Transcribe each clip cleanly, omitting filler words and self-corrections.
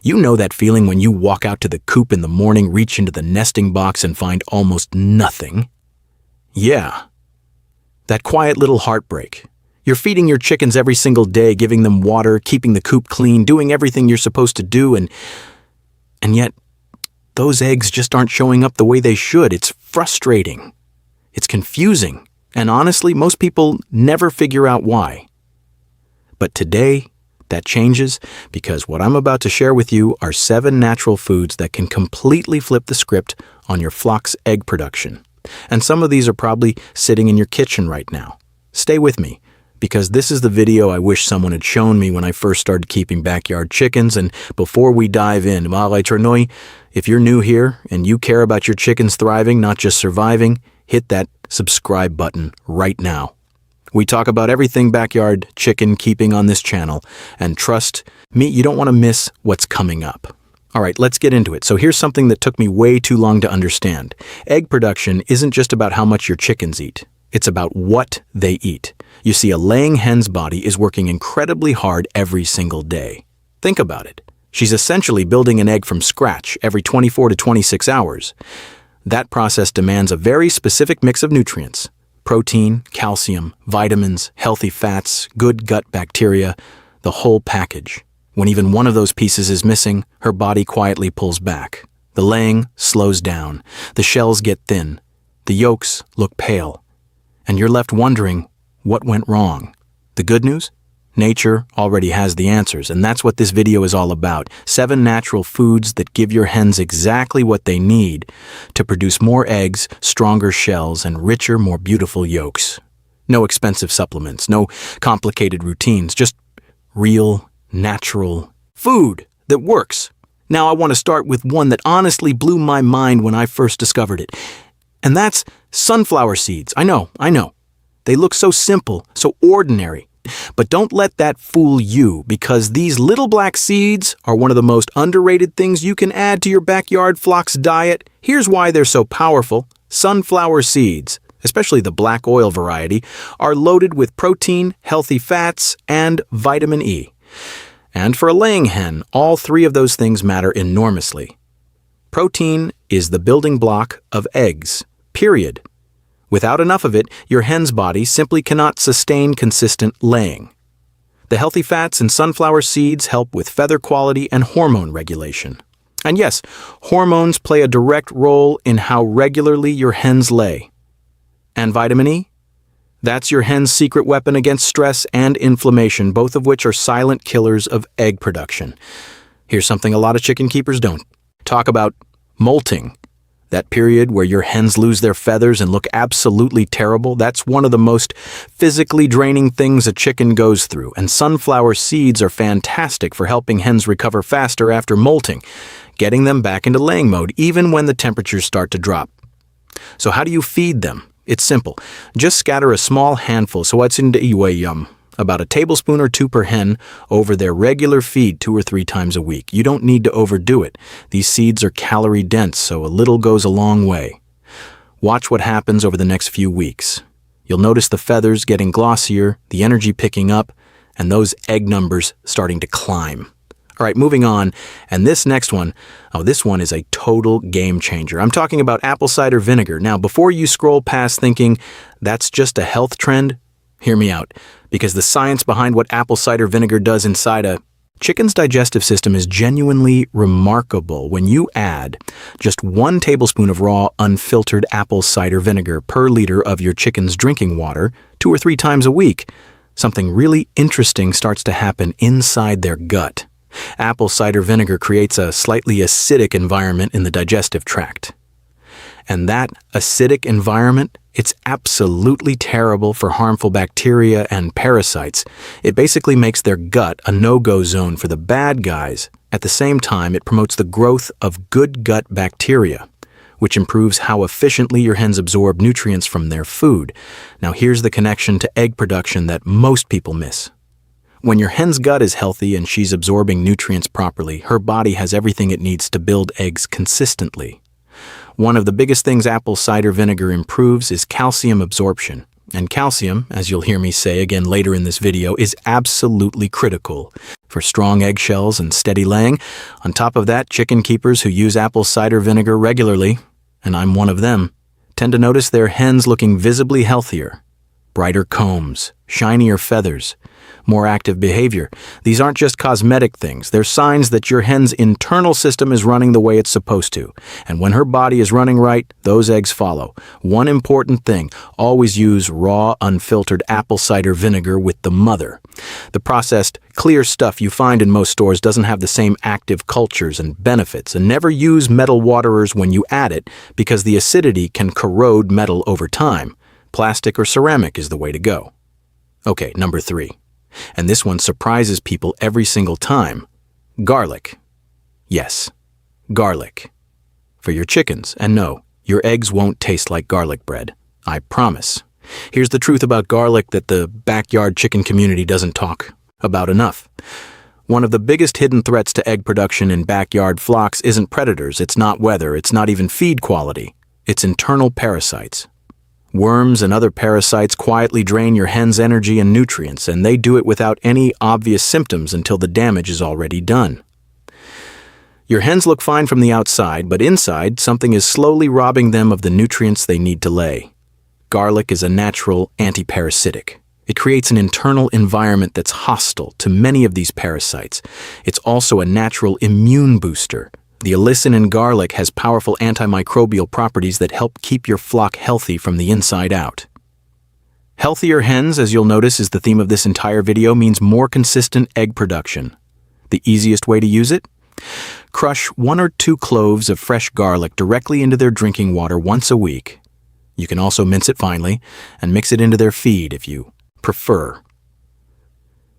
You know that feeling when you walk out to the coop in the morning, reach into the nesting box, and find almost nothing? Yeah. That quiet little heartbreak. You're feeding your chickens every single day, giving them water, keeping the coop clean, doing everything you're supposed to do, and yet those eggs just aren't showing up the way they should. It's frustrating. It's confusing. And honestly, most people never figure out why. But today, that changes because what I'm about to share with you are 7 natural foods that can completely flip the script on your flock's egg production. And some of these are probably sitting in your kitchen right now. Stay with me, because this is the video I wish someone had shown me when I first started keeping backyard chickens. And before we dive in, if you're new here and you care about your chickens thriving, not just surviving, hit that subscribe button right now. We talk about everything backyard chicken keeping on this channel, and trust me, you don't want to miss what's coming up. All right, let's get into it. So here's something that took me way too long to understand. Egg production isn't just about how much your chickens eat. It's about what they eat. You see, a laying hen's body is working incredibly hard every single day. Think about it. She's essentially building an egg from scratch every 24 to 26 hours. That process demands a very specific mix of nutrients: protein, calcium, vitamins, healthy fats, good gut bacteria, the whole package. When even one of those pieces is missing, her body quietly pulls back. The laying slows down. The shells get thin. The yolks look pale. And you're left wondering, what went wrong? The good news? Nature already has the answers, and that's what this video is all about. 7 natural foods that give your hens exactly what they need to produce more eggs, stronger shells, and richer, more beautiful yolks. No expensive supplements, no complicated routines, just real, natural food that works. Now I want to start with one that honestly blew my mind when I first discovered it, and that's sunflower seeds. I know. They look so simple, so ordinary. But don't let that fool you, because these little black seeds are one of the most underrated things you can add to your backyard flock's diet. Here's why they're so powerful. Sunflower seeds, especially the black oil variety, are loaded with protein, healthy fats, and vitamin E. And for a laying hen, all 3 of those things matter enormously. Protein is the building block of eggs, period. Without enough of it, your hen's body simply cannot sustain consistent laying. The healthy fats in sunflower seeds help with feather quality and hormone regulation. And yes, hormones play a direct role in how regularly your hens lay. And vitamin E? That's your hen's secret weapon against stress and inflammation, both of which are silent killers of egg production. Here's something a lot of chicken keepers don't talk about: molting. That period where your hens lose their feathers and look absolutely terrible, that's one of the most physically draining things a chicken goes through, and sunflower seeds are fantastic for helping hens recover faster after molting, getting them back into laying mode even when the temperatures start to drop. So how do you feed them? It's simple. Just scatter a small handful, so what's in the about a tablespoon or 2 per hen, over their regular feed 2 or 3 times a week. You don't need to overdo it. These seeds are calorie dense, so a little goes a long way. Watch what happens over the next few weeks. You'll notice the feathers getting glossier, the energy picking up, and those egg numbers starting to climb. All right, moving on. And this next one, this one is a total game changer. I'm talking about apple cider vinegar. Now, before you scroll past thinking that's just a health trend, hear me out, because the science behind what apple cider vinegar does inside a chicken's digestive system is genuinely remarkable. When you add just 1 tablespoon of raw, unfiltered apple cider vinegar per liter of your chicken's drinking water 2 or 3 times a week, something really interesting starts to happen inside their gut. Apple cider vinegar creates a slightly acidic environment in the digestive tract. And that acidic environment, it's absolutely terrible for harmful bacteria and parasites. It basically makes their gut a no-go zone for the bad guys. At the same time, it promotes the growth of good gut bacteria, which improves how efficiently your hens absorb nutrients from their food. Now here's the connection to egg production that most people miss. When your hen's gut is healthy and she's absorbing nutrients properly, her body has everything it needs to build eggs consistently. One of the biggest things apple cider vinegar improves is calcium absorption. And calcium, as you'll hear me say again later in this video, is absolutely critical for strong eggshells and steady laying. On top of that, chicken keepers who use apple cider vinegar regularly, and I'm one of them, tend to notice their hens looking visibly healthier. Brighter combs, shinier feathers, more active behavior. These aren't just cosmetic things. They're signs that your hen's internal system is running the way it's supposed to. And when her body is running right, those eggs follow. One important thing, always use raw, unfiltered apple cider vinegar with the mother. The processed, clear stuff you find in most stores doesn't have the same active cultures and benefits. And never use metal waterers when you add it, because the acidity can corrode metal over time. Plastic or ceramic is the way to go. Okay, number 3. And this one surprises people every single time. Garlic. Yes, garlic. For your chickens, and no, your eggs won't taste like garlic bread. I promise. Here's the truth about garlic that the backyard chicken community doesn't talk about enough. One of the biggest hidden threats to egg production in backyard flocks isn't predators, it's not weather, it's not even feed quality. It's internal parasites. Worms and other parasites quietly drain your hen's energy and nutrients, and they do it without any obvious symptoms until the damage is already done. Your hens look fine from the outside, but inside, something is slowly robbing them of the nutrients they need to lay. Garlic is a natural antiparasitic. It creates an internal environment that's hostile to many of these parasites. It's also a natural immune booster. The allicin in garlic has powerful antimicrobial properties that help keep your flock healthy from the inside out. Healthier hens, as you'll notice is the theme of this entire video, means more consistent egg production. The easiest way to use it? Crush 1 or 2 cloves of fresh garlic directly into their drinking water once a week. You can also mince it finely and mix it into their feed if you prefer.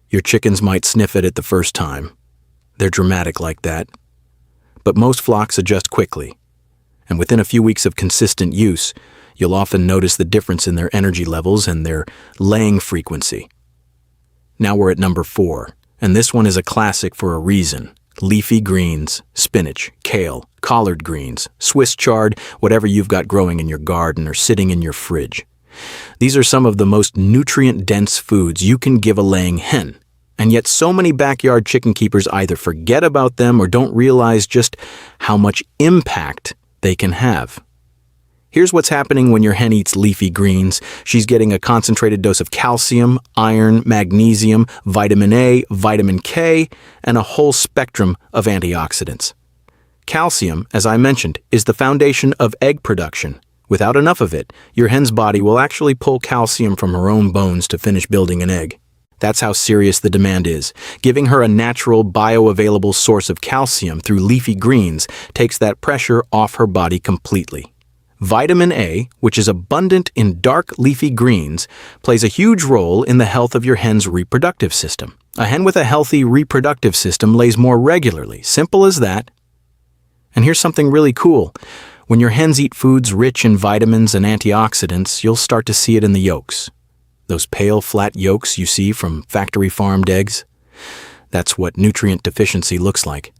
Your chickens might sniff at it the first time. They're dramatic like that. But most flocks adjust quickly, and within a few weeks of consistent use, you'll often notice the difference in their energy levels and their laying frequency. Now we're at number 4, and this one is a classic for a reason. Leafy greens, spinach, kale, collard greens, Swiss chard, whatever you've got growing in your garden or sitting in your fridge. These are some of the most nutrient-dense foods you can give a laying hen. And yet so many backyard chicken keepers either forget about them or don't realize just how much impact they can have. Here's what's happening when your hen eats leafy greens. She's getting a concentrated dose of calcium, iron, magnesium, vitamin A, vitamin K, and a whole spectrum of antioxidants. Calcium, as I mentioned, is the foundation of egg production. Without enough of it, your hen's body will actually pull calcium from her own bones to finish building an egg. That's how serious the demand is. Giving her a natural, bioavailable source of calcium through leafy greens takes that pressure off her body completely. Vitamin A, which is abundant in dark leafy greens, plays a huge role in the health of your hen's reproductive system. A hen with a healthy reproductive system lays more regularly. Simple as that. And here's something really cool. When your hens eat foods rich in vitamins and antioxidants, you'll start to see it in the yolks. Those pale, flat yolks you see from factory-farmed eggs? That's what nutrient deficiency looks like.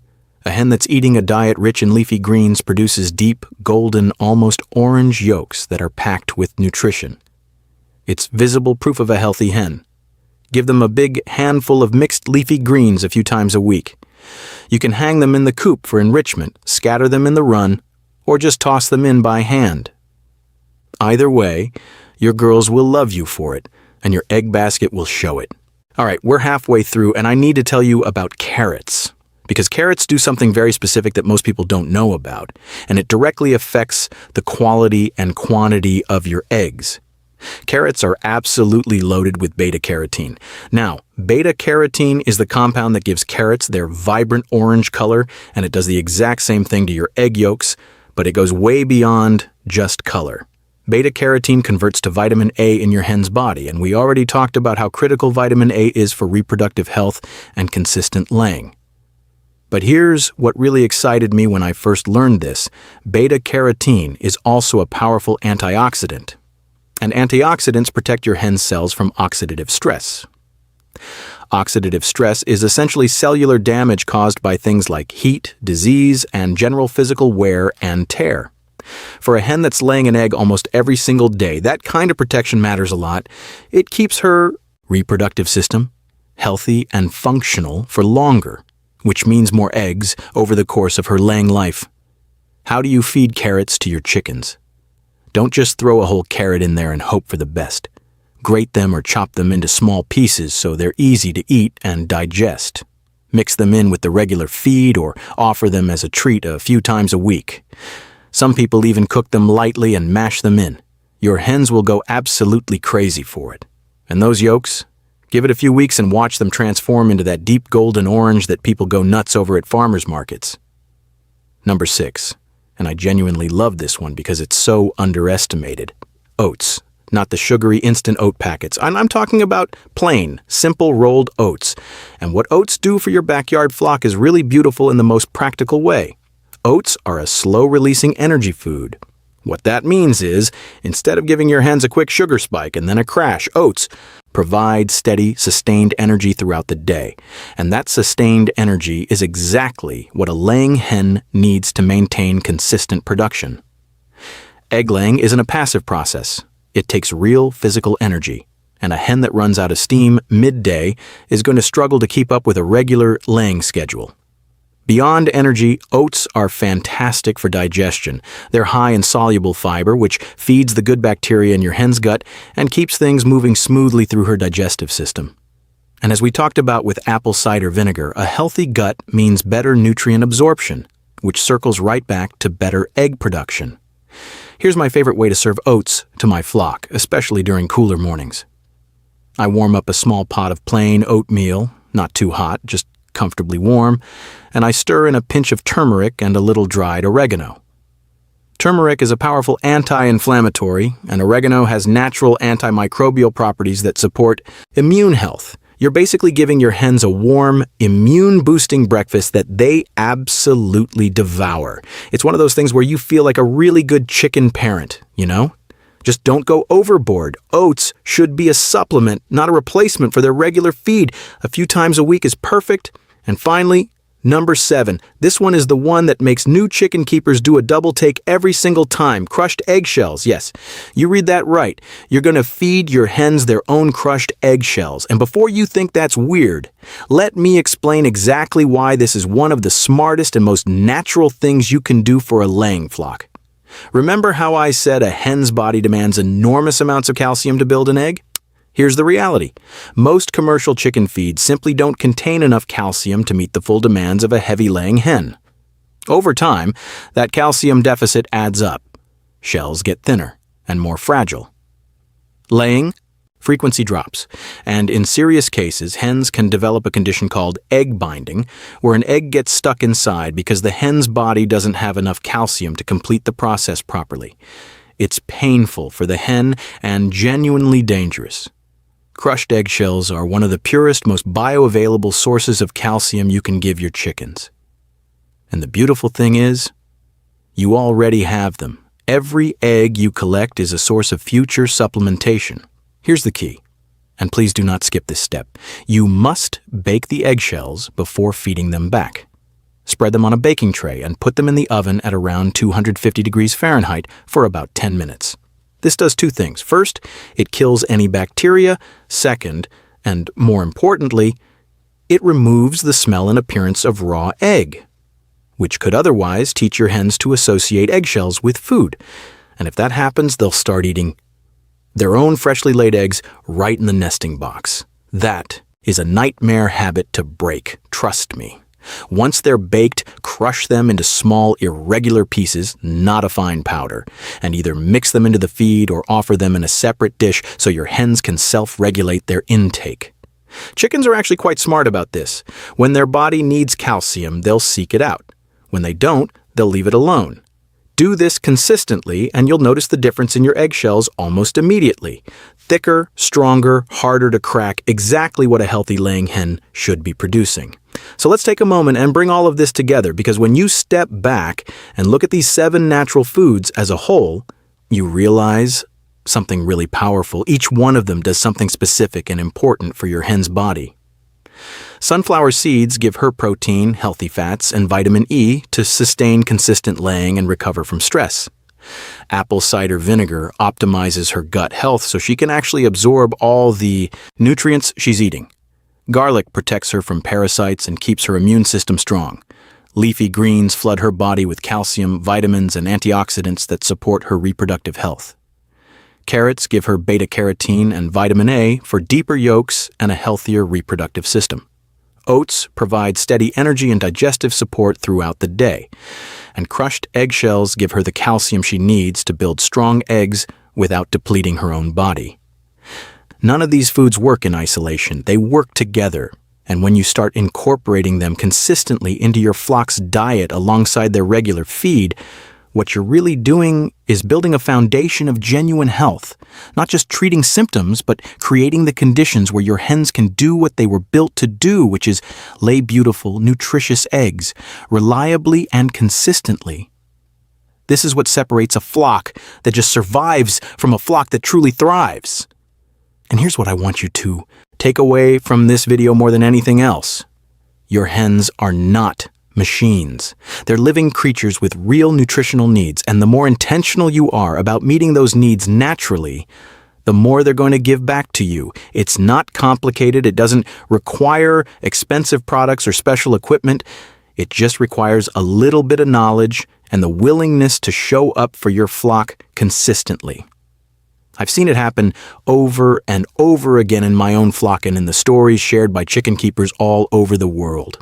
A hen that's eating a diet rich in leafy greens produces deep, golden, almost orange yolks that are packed with nutrition. It's visible proof of a healthy hen. Give them a big handful of mixed leafy greens a few times a week. You can hang them in the coop for enrichment, scatter them in the run, or just toss them in by hand. Either way, your girls will love you for it, and your egg basket will show it. All right, we're halfway through, and I need to tell you about carrots. Because carrots do something very specific that most people don't know about, and it directly affects the quality and quantity of your eggs. Carrots are absolutely loaded with beta-carotene. Now, beta-carotene is the compound that gives carrots their vibrant orange color, and it does the exact same thing to your egg yolks, but it goes way beyond just color. Beta-carotene converts to vitamin A in your hen's body, and we already talked about how critical vitamin A is for reproductive health and consistent laying. But here's what really excited me when I first learned this. Beta-carotene is also a powerful antioxidant, and antioxidants protect your hen's cells from oxidative stress. Oxidative stress is essentially cellular damage caused by things like heat, disease, and general physical wear and tear. For a hen that's laying an egg almost every single day, that kind of protection matters a lot. It keeps her reproductive system healthy and functional for longer, which means more eggs over the course of her laying life. How do you feed carrots to your chickens? Don't just throw a whole carrot in there and hope for the best. Grate them or chop them into small pieces so they're easy to eat and digest. Mix them in with the regular feed or offer them as a treat a few times a week. Some people even cook them lightly and mash them in. Your hens will go absolutely crazy for it. And those yolks? Give it a few weeks and watch them transform into that deep golden orange that people go nuts over at farmers markets. Number 6, and I genuinely love this one because it's so underestimated. Oats. Not the sugary instant oat packets. I'm talking about plain, simple rolled oats. And what oats do for your backyard flock is really beautiful in the most practical way. Oats are a slow-releasing energy food. What that means is, instead of giving your hens a quick sugar spike and then a crash, oats provide steady, sustained energy throughout the day. And that sustained energy is exactly what a laying hen needs to maintain consistent production. Egg laying isn't a passive process. It takes real physical energy, and a hen that runs out of steam midday is going to struggle to keep up with a regular laying schedule. Beyond energy, oats are fantastic for digestion. They're high in soluble fiber, which feeds the good bacteria in your hen's gut and keeps things moving smoothly through her digestive system. And as we talked about with apple cider vinegar, a healthy gut means better nutrient absorption, which circles right back to better egg production. Here's my favorite way to serve oats to my flock, especially during cooler mornings. I warm up a small pot of plain oatmeal, not too hot, just comfortably warm, and I stir in a pinch of turmeric and a little dried oregano. Turmeric is a powerful anti-inflammatory, and oregano has natural antimicrobial properties that support immune health. You're basically giving your hens a warm, immune-boosting breakfast that they absolutely devour. It's one of those things where you feel like a really good chicken parent, you know? Just don't go overboard. Oats should be a supplement, not a replacement for their regular feed. A few times a week is perfect. And finally, number 7. This one is the one that makes new chicken keepers do a double take every single time. Crushed eggshells. Yes, you read that right. You're going to feed your hens their own crushed eggshells. And before you think that's weird, let me explain exactly why this is one of the smartest and most natural things you can do for a laying flock. Remember how I said a hen's body demands enormous amounts of calcium to build an egg? Here's the reality. Most commercial chicken feeds simply don't contain enough calcium to meet the full demands of a heavy-laying hen. Over time, that calcium deficit adds up. Shells get thinner and more fragile. Laying, frequency drops, and in serious cases, hens can develop a condition called egg binding, where an egg gets stuck inside because the hen's body doesn't have enough calcium to complete the process properly. It's painful for the hen and genuinely dangerous. Crushed eggshells are one of the purest, most bioavailable sources of calcium you can give your chickens. And the beautiful thing is, you already have them. Every egg you collect is a source of future supplementation. Here's the key, and please do not skip this step. You must bake the eggshells before feeding them back. Spread them on a baking tray and put them in the oven at around 250 degrees Fahrenheit for about 10 minutes. This does 2 things. First, it kills any bacteria. Second, and more importantly, it removes the smell and appearance of raw egg, which could otherwise teach your hens to associate eggshells with food. And if that happens, they'll start eating their own freshly laid eggs right in the nesting box. That is a nightmare habit to break, trust me. Once they're baked, crush them into small, irregular pieces, not a fine powder, and either mix them into the feed or offer them in a separate dish so your hens can self-regulate their intake. Chickens are actually quite smart about this. When their body needs calcium, they'll seek it out. When they don't, they'll leave it alone. Do this consistently, and you'll notice the difference in your eggshells almost immediately. Thicker, stronger, harder to crack, exactly what a healthy laying hen should be producing. So let's take a moment and bring all of this together, because when you step back and look at these 7 natural foods as a whole, you realize something really powerful. Each one of them does something specific and important for your hen's body. Sunflower seeds give her protein, healthy fats, and vitamin E to sustain consistent laying and recover from stress. Apple cider vinegar optimizes her gut health so she can actually absorb all the nutrients she's eating. Garlic protects her from parasites and keeps her immune system strong. Leafy greens flood her body with calcium, vitamins, and antioxidants that support her reproductive health. Carrots give her beta-carotene and vitamin A for deeper yolks and a healthier reproductive system. Oats provide steady energy and digestive support throughout the day. And crushed eggshells give her the calcium she needs to build strong eggs without depleting her own body. None of these foods work in isolation. They work together. And when you start incorporating them consistently into your flock's diet alongside their regular feed, what you're really doing is building a foundation of genuine health, not just treating symptoms, but creating the conditions where your hens can do what they were built to do, which is lay beautiful, nutritious eggs, reliably and consistently. This is what separates a flock that just survives from a flock that truly thrives. And here's what I want you to take away from this video more than anything else. Your hens are not machines. They're living creatures with real nutritional needs, and the more intentional you are about meeting those needs naturally, the more they're going to give back to you. It's not complicated. It doesn't require expensive products or special equipment. It just requires a little bit of knowledge and the willingness to show up for your flock consistently. I've seen it happen over and over again in my own flock and in the stories shared by chicken keepers all over the world.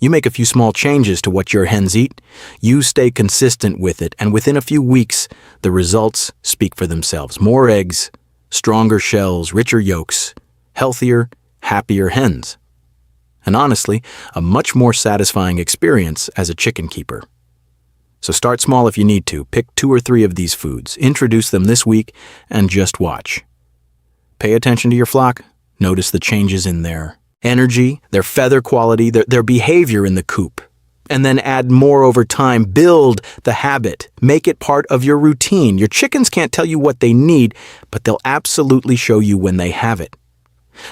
You make a few small changes to what your hens eat, you stay consistent with it, and within a few weeks, the results speak for themselves. More eggs, stronger shells, richer yolks, healthier, happier hens. And honestly, a much more satisfying experience as a chicken keeper. So start small if you need to. Pick 2 or 3 of these foods, introduce them this week, and just watch. Pay attention to your flock. Notice the changes in their energy, their feather quality, their behavior in the coop. And then add more over time. Build the habit. Make it part of your routine. Your chickens can't tell you what they need, but they'll absolutely show you when they have it.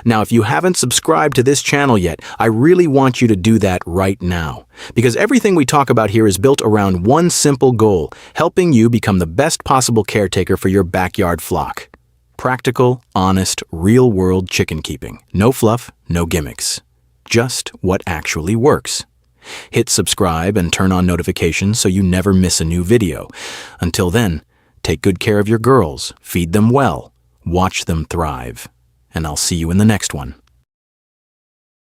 Now, if you haven't subscribed to this channel yet, I really want you to do that right now. Because everything we talk about here is built around one simple goal: helping you become the best possible caretaker for your backyard flock. Practical, honest, real-world chicken keeping. No fluff, no gimmicks. Just what actually works. Hit subscribe and turn on notifications so you never miss a new video. Until then, take good care of your girls, feed them well, watch them thrive. And I'll see you in the next one.